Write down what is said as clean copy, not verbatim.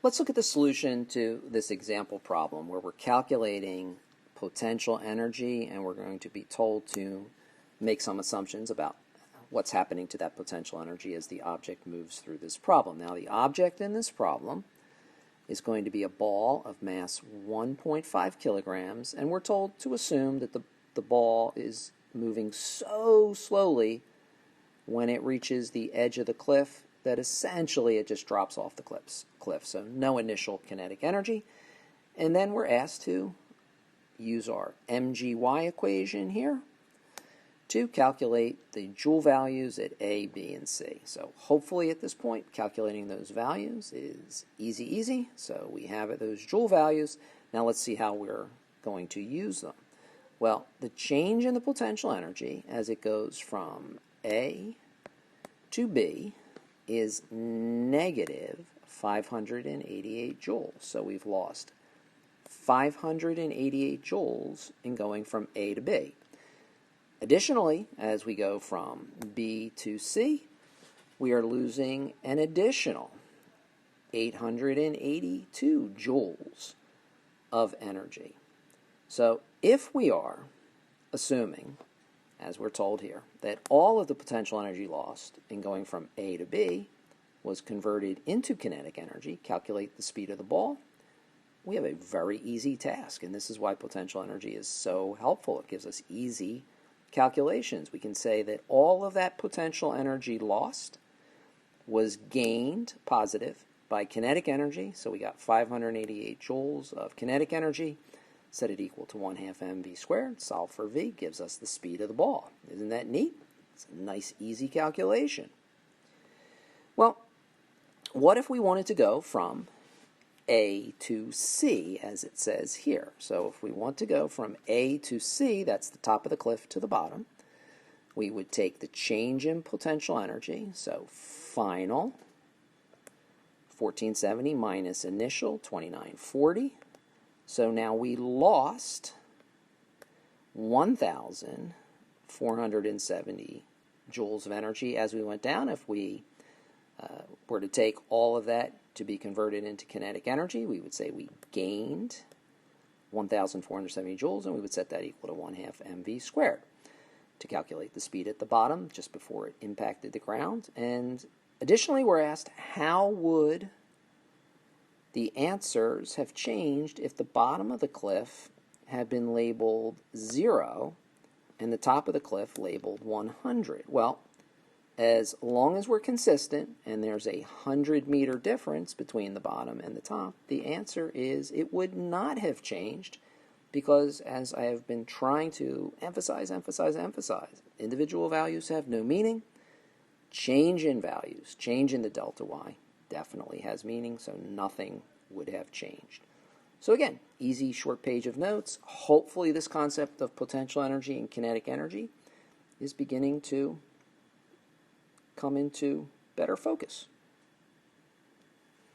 Let's look at the solution to this example problem where we're calculating potential energy and we're going to be told to make some assumptions about what's happening to that potential energy as the object moves through this problem. Now, the object in this problem is going to be a ball of mass 1.5 kilograms, and we're told to assume that the ball is moving so slowly when it reaches the edge of the cliff that essentially it just drops off the cliff. So no initial kinetic energy. And then we're asked to use our mgy equation here to calculate the joule values at A, B, and C. So hopefully at this point, calculating those values is easy. So we have those joule values. Now let's see how we're going to use them. Well, the change in the potential energy as it goes from A to B is negative 588 joules. So we've lost 588 joules in going from A to B. Additionally, as we go from B to C, we are losing an additional 882 joules of energy. So if we are assuming, as we're told here, that all of the potential energy lost in going from A to B was converted into kinetic energy, calculate the speed of the ball, we have a very easy task. And this is why potential energy is so helpful. It gives us easy calculations. We can say that all of that potential energy lost was gained positive by kinetic energy. So we got 588 joules of kinetic energy. Set it equal to 1/2 mv squared. Solve for v gives us the speed of the ball. Isn't that neat? It's a nice, easy calculation. Well, what if we wanted to go from A to C, as it says here? So if we want to go from A to C, that's the top of the cliff to the bottom, we would take the change in potential energy, so final 1470 minus initial 2940. So now we lost 1,470 joules of energy as we went down. If we were to take all of that to be converted into kinetic energy, we would say we gained 1,470 joules, and we would set that equal to 1/2 mv squared to calculate the speed at the bottom just before it impacted the ground. And additionally, we're asked, how would the answers have changed if the bottom of the cliff had been labeled 0 and the top of the cliff labeled 100? Well, as long as we're consistent and there's a 100-meter difference between the bottom and the top, the answer is it would not have changed because, as I have been trying to emphasize, individual values have no meaning. Change in values, change in the delta y, definitely has meaning, so nothing would have changed. So again, easy short page of notes. Hopefully this concept of potential energy and kinetic energy is beginning to come into better focus.